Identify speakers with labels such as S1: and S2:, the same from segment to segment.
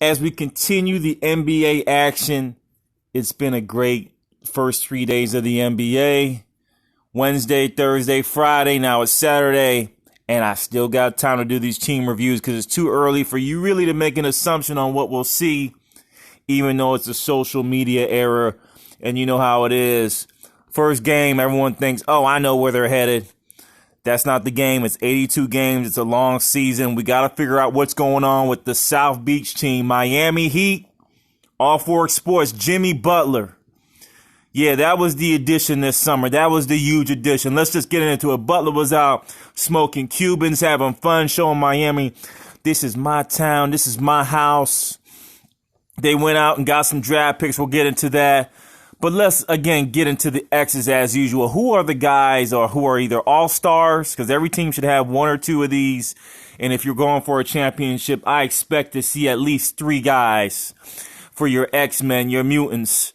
S1: as we continue the NBA action. It's been a great first 3 days of the NBA. Wednesday, Thursday, Friday, now it's Saturday, and I still got time to do these team reviews because it's too early for you really to make an assumption on what we'll see, even though it's a social media era, and you know how it is. First game, everyone thinks, oh, I know where they're headed. That's not the game. It's 82 games. It's a long season. We got to figure out what's going on with the South Beach team. Miami Heat, All Forks Sports, Jimmy Butler. Yeah, that was the addition this summer. That was the huge addition. Let's just get into it. Butler was out smoking Cubans, having fun, showing Miami, this is my town. This is my house. They went out and got some draft picks. We'll get into that. But let's, again, get into the X's as usual. Who are the guys or who are either all-stars? Because every team should have one or two of these. And if you're going for a championship, I expect to see at least three guys for your X-Men, your mutants.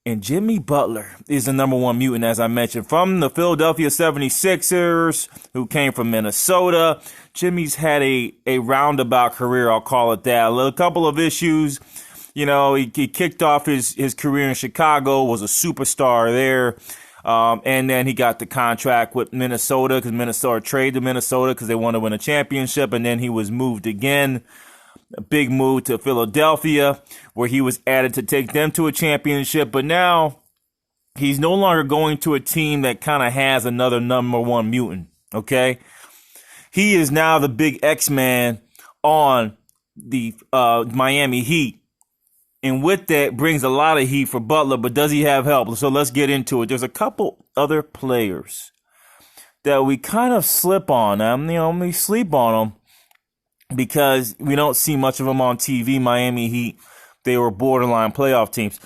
S1: And Jimmy Butler is the number one mutant, as I mentioned, from the Philadelphia 76ers, who came from Minnesota. Jimmy's had a roundabout career, I'll call it that. A couple of issues. You know, he kicked off his career in Chicago, was a superstar there. And then he got the contract with Minnesota because Minnesota traded to Minnesota because they wanted to win a championship. And then he was moved again. A big move to Philadelphia where he was added to take them to a championship. But now he's no longer going to a team that kind of has another number one mutant. OK, he is now the big X-Man on the Miami Heat. And with that brings a lot of heat for Butler, but does he have help? So let's get into it. There's a couple other players that we kind of slip on. We sleep on them because we don't see much of them on TV. Miami Heat, they were borderline playoff teams.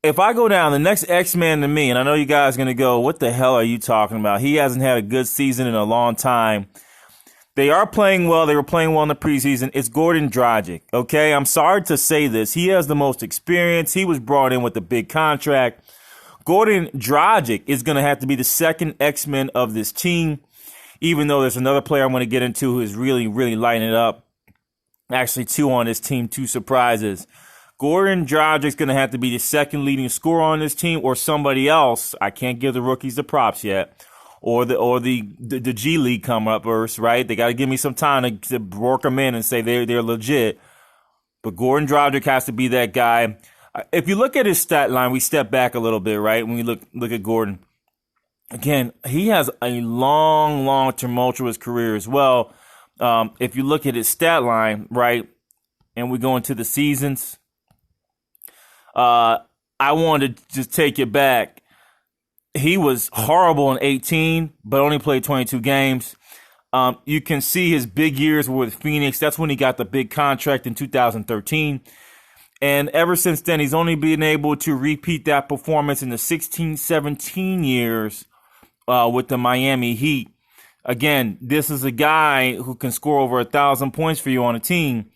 S1: If I go down, the next X-Man to me, and I know you guys are going to go, what the hell are you talking about? He hasn't had a good season in a long time. They are playing well. They were playing well in the preseason. It's Goran Dragic, okay? I'm sorry to say this. He has the most experience. He was brought in with a big contract. Goran Dragic is going to have to be the second X-Men of this team, even though there's another player I'm going to get into who is really, really lighting it up. Actually, two on this team, two surprises. Goran Dragic's going to have to be the second leading scorer on this team or somebody else. I can't give the rookies the props yet. Or the G League come up first, right? They got to give me some time to work them in and say they're legit. But Goran Dragic has to be that guy. If you look at his stat line, we step back a little bit, right? When we look at Gordon, again, he has a long tumultuous career as well. If you look at his stat line, right, and we go into the seasons, I wanted to just take it back. He was horrible in 18, but only played 22 games. You can see his big years were with Phoenix. That's when he got the big contract in 2013. And ever since then, he's only been able to repeat that performance in the 16-17 years with the Miami Heat. Again, this is a guy who can score over 1,000 points for you on a team.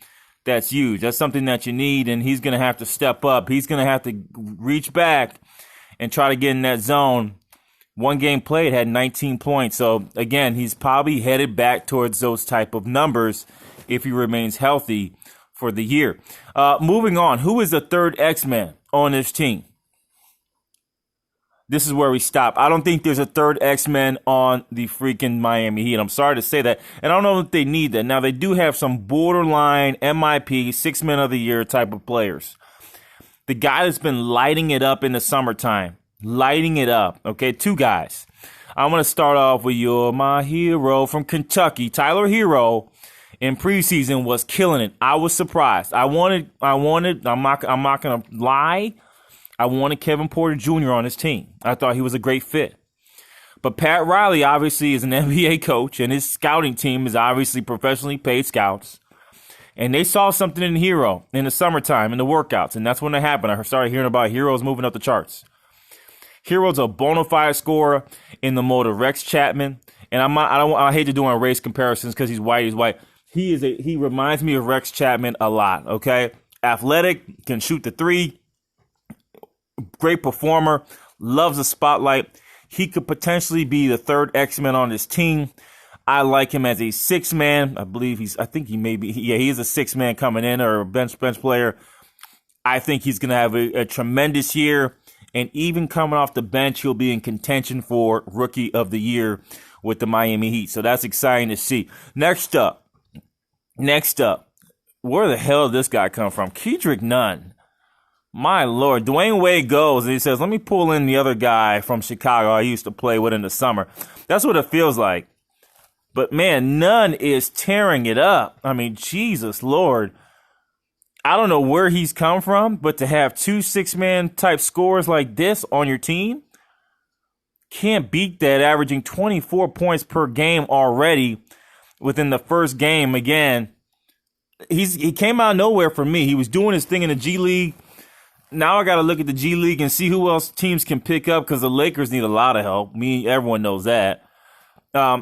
S1: That's huge. That's something that you need, and he's going to have to step up. He's going to have to reach back and try to get in that zone. One game played had 19 points. So, again, he's probably headed back towards those type of numbers if he remains healthy for the year. Moving on, who is the third X-Man on this team? This is where we stop. I don't think there's a third X-Men on the freaking Miami Heat. I'm sorry to say that. And I don't know if they need that. Now, they do have some borderline MIP, 6 Men of the Year type of players. The guy that's been lighting it up in the summertime. Lighting it up. Okay, two guys. I'm going to start off with You're My Hero from Kentucky. Tyler Hero in preseason was killing it. I was surprised. I'm not going to lie. I wanted Kevin Porter Jr. on his team. I thought he was a great fit. But Pat Riley obviously is an NBA coach, and his scouting team is obviously professionally paid scouts. And they saw something in Hero in the summertime in the workouts, and that's when it happened. I started hearing about Heroes moving up the charts. Hero's a bona fide scorer in the mode of Rex Chapman, and I hate to do race comparisons because he's white. He reminds me of Rex Chapman a lot. Okay, athletic, can shoot the three, great performer, loves the spotlight. He could potentially be the third X-Men on this team. I like him as a six man. He is a six man coming in, or a bench player. I think he's going to have a tremendous year. And even coming off the bench, he'll be in contention for Rookie of the Year with the Miami Heat. So that's exciting to see. Next up, where the hell did this guy come from? Kendrick Nunn. My Lord. Dwayne Wade goes and he says, let me pull in the other guy from Chicago I used to play with in the summer. That's what it feels like. But, man, Nunn is tearing it up. I mean, Jesus, Lord. I don't know where he's come from, but to have two six-man type scores like this on your team, can't beat that, averaging 24 points per game already within the first game. Again, he came out of nowhere for me. He was doing his thing in the G League. Now I got to look at the G League and see who else teams can pick up, because the Lakers need a lot of help. Everyone knows that.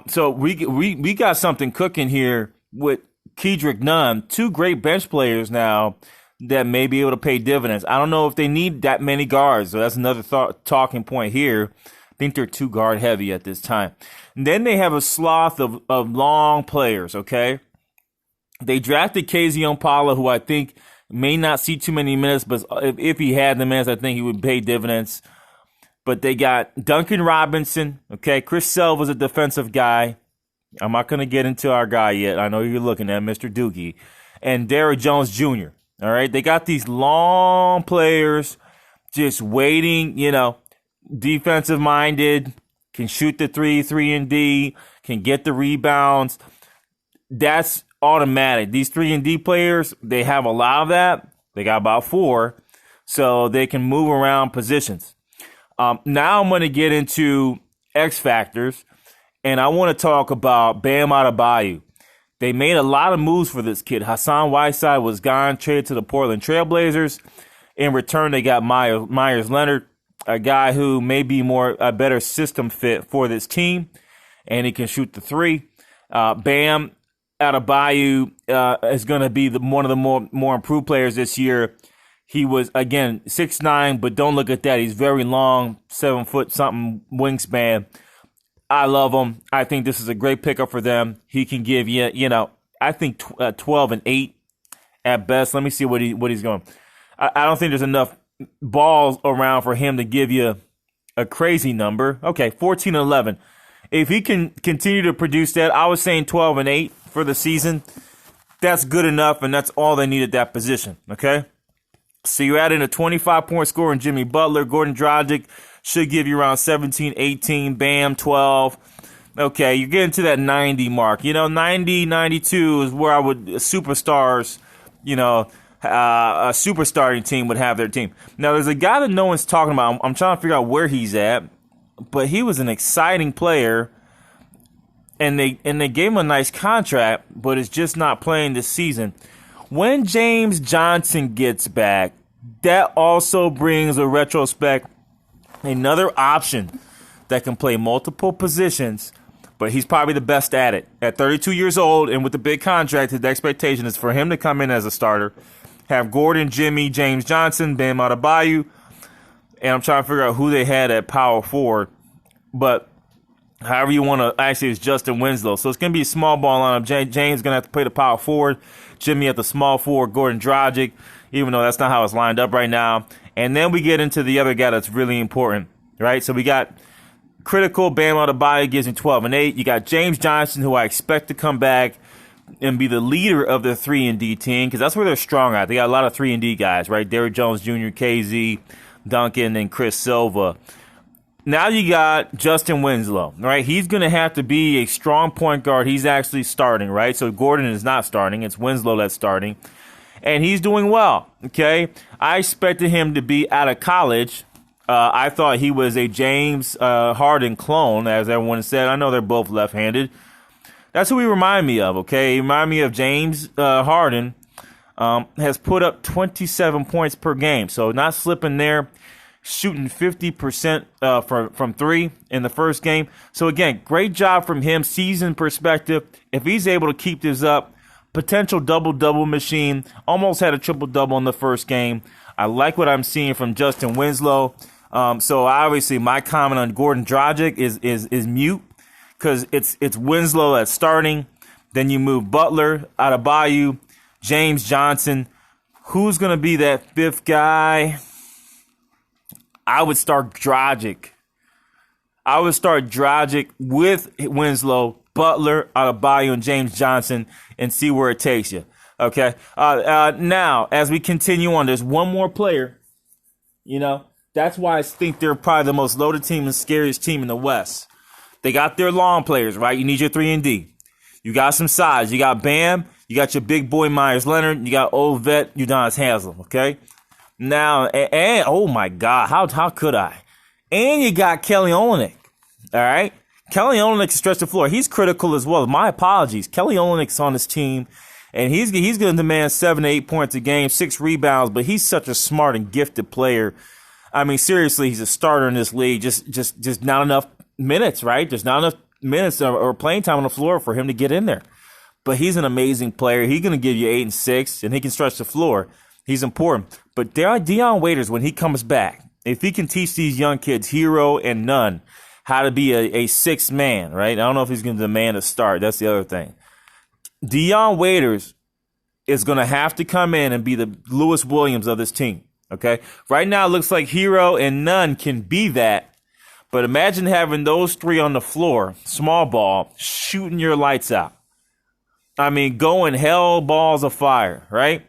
S1: So we got something cooking here with Kendrick Nunn, two great bench players now that may be able to pay dividends. I don't know if they need that many guards, so that's another talking point here. I think they're too guard heavy at this time. And then they have a sloth of long players, okay? They drafted KZ Okpala, who I think may not see too many minutes, but if he had the minutes, I think he would pay dividends. But they got Duncan Robinson, okay? Chris Silva's a defensive guy. I'm not going to get into our guy yet. I know you're looking at Mr. Doogie. And Derrick Jones Jr., all right? They got these long players just waiting, defensive-minded, can shoot the 3-and-D, can get the rebounds. That's automatic. These 3-and-D players, they have a lot of that. They got about 4, so they can move around positions. Now I'm going to get into X factors. And I want to talk about Bam Adebayo. They made a lot of moves for this kid. Hassan Whiteside was gone, traded to the Portland Trailblazers. In return, they got Myers Leonard, a guy who may be a better system fit for this team, and he can shoot the 3. Bam Adebayo is going to be one of the more improved players this year. He was, again, 6'9", but don't look at that. He's very long, 7-foot-something wingspan. I love him. I think this is a great pickup for them. He can give you, I think 12 and 8 at best. Let me see what he's going. I don't think there's enough balls around for him to give you a crazy number. Okay, 14 and 11. If he can continue to produce that, I was saying 12 and 8 for the season. That's good enough, and that's all they need at that position. Okay, so you add in a 25-point scorer in Jimmy Butler. Goran Dragic should give you around 17, 18, Bam, 12. Okay, you're getting to that 90 mark. 90, 92 is where superstars, a super starting team would have their team. Now, there's a guy that no one's talking about. I'm trying to figure out where he's at, but he was an exciting player, and they gave him a nice contract, but it's just not playing this season. When James Johnson gets back, that also brings a retrospect, another option that can play multiple positions, but he's probably the best at it. At 32 years old and with the big contract, the expectation is for him to come in as a starter, have Gordon, Jimmy, James Johnson, Bam Adebayo, and I'm trying to figure out who they had at power forward. But however you want to, actually, it's Justin Winslow. So it's going to be a small ball lineup. James is going to have to play the power forward, Jimmy at the small forward, Goran Dragic, even though that's not how it's lined up right now. And then we get into the other guy that's really important, right? So we got critical Bam Adebayo gives him 12 and 8. You got James Johnson, who I expect to come back and be the leader of the 3-and-D team, because that's where they're strong at. They got a lot of 3-and-D guys, right? Derrick Jones Jr., KZ, Duncan, and Chris Silva. Now you got Justin Winslow, right? He's going to have to be a strong point guard. He's actually starting, right? So Gordon is not starting. It's Winslow that's starting. And he's doing well, okay? I expected him to be out of college. I thought he was a James Harden clone, as everyone said. I know they're both left-handed. That's who he remind me of, okay? He remind me of James Harden. Has put up 27 points per game, so not slipping there. Shooting 50% from 3 in the first game. So, again, great job from him, season perspective. If he's able to keep this up, potential double-double machine. Almost had a triple-double in the first game. I like what I'm seeing from Justin Winslow. So, obviously, my comment on Goran Dragic is mute, because it's Winslow that's starting. Then you move Butler out of Bayou, James Johnson. Who's going to be that fifth guy? I would start Dragic. With Winslow, Butler out of Bayou, and James Johnson, and see where it takes you. Okay. Now, as we continue on, there's one more player. That's why I think they're probably the most loaded team and scariest team in the West. They got their long players, right? You need your 3-and-D. You got some size. You got Bam. You got your big boy Myers Leonard. You got old vet Udonis Haslem. Okay. Now, and oh my God, how could I? And you got Kelly Olynyk. All right. Kelly Olynyk can stretch the floor. He's critical as well. My apologies. Kelly Olynyk's on this team, and he's going to demand 7 to 8 points a game, 6 rebounds. But he's such a smart and gifted player. I mean, seriously, he's a starter in this league. Just not enough minutes, right? There's not enough minutes or playing time on the floor for him to get in there. But he's an amazing player. He's going to give you 8 and 6, and he can stretch the floor. He's important. But Dion Waiters, when he comes back, if he can teach these young kids, Hero and Nunn, how to be a sixth man, right? I don't know if he's going to demand a start. That's the other thing. Dion Waiters is going to have to come in and be the Lewis Williams of this team, okay? Right now, it looks like Hero and Nunn can be that. But imagine having those three on the floor, small ball, shooting your lights out. I mean, going hell balls of fire, right?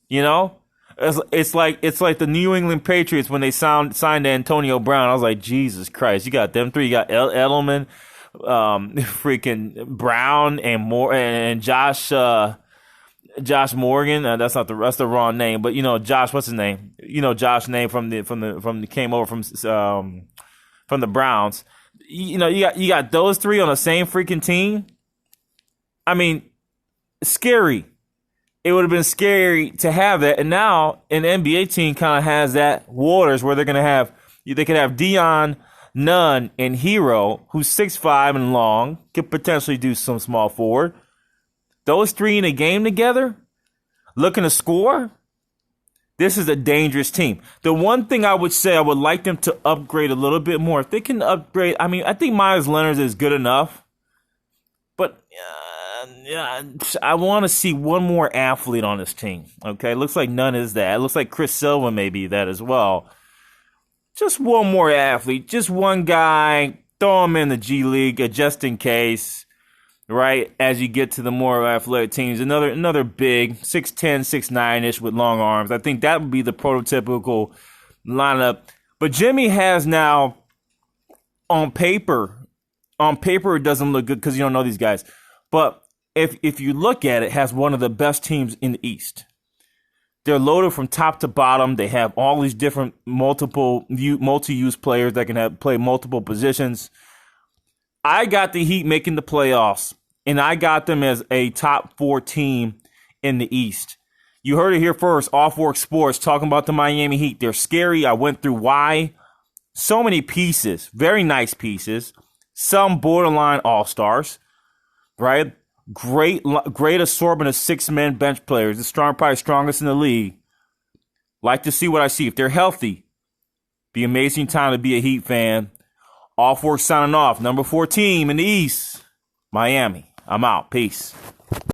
S1: It's like the New England Patriots when they signed Antonio Brown. I was like, Jesus Christ, you got them three. You got Edelman, freaking Brown, and more, and Josh Morgan. That's the wrong name, but Josh, what's his name? Josh's name from the came over from the Browns. You got those three on the same freaking team. I mean, scary. It would have been scary to have that. And now an NBA team kind of has that waters where they could have Dion, Nunn, and Hero, who's 6'5" and long, could potentially do some small forward. Those three in a game together, looking to score. This is a dangerous team. The one thing I would say, I would like them to upgrade a little bit more. If they can upgrade, I mean, I think Myers Leonard is good enough. But I want to see one more athlete on this team. Okay, looks like Nunn is that. It looks like Chris Silva may be that as well. Just one more athlete, just one guy. Throw him in the G League just in case. Right, as you get to the more athletic teams, another big 6'10", 6'9" with long arms. I think that would be the prototypical lineup. But Jimmy has now, on paper it doesn't look good because you don't know these guys. But if you look at it, has one of the best teams in the East. They're loaded from top to bottom. They have all these different multi-use players that can play multiple positions. I got the Heat making the playoffs, and I got them as a top 4 team in the East. You heard it here first, Off Work Sports, talking about the Miami Heat. They're scary. I went through why. So many pieces, very nice pieces, some borderline all-stars, right? Great assortment of 6-man bench players. The probably strongest in the league. Like to see what I see. If they're healthy, be amazing time to be a Heat fan. Off Work signing off. Number 4 team in the East, Miami. I'm out. Peace.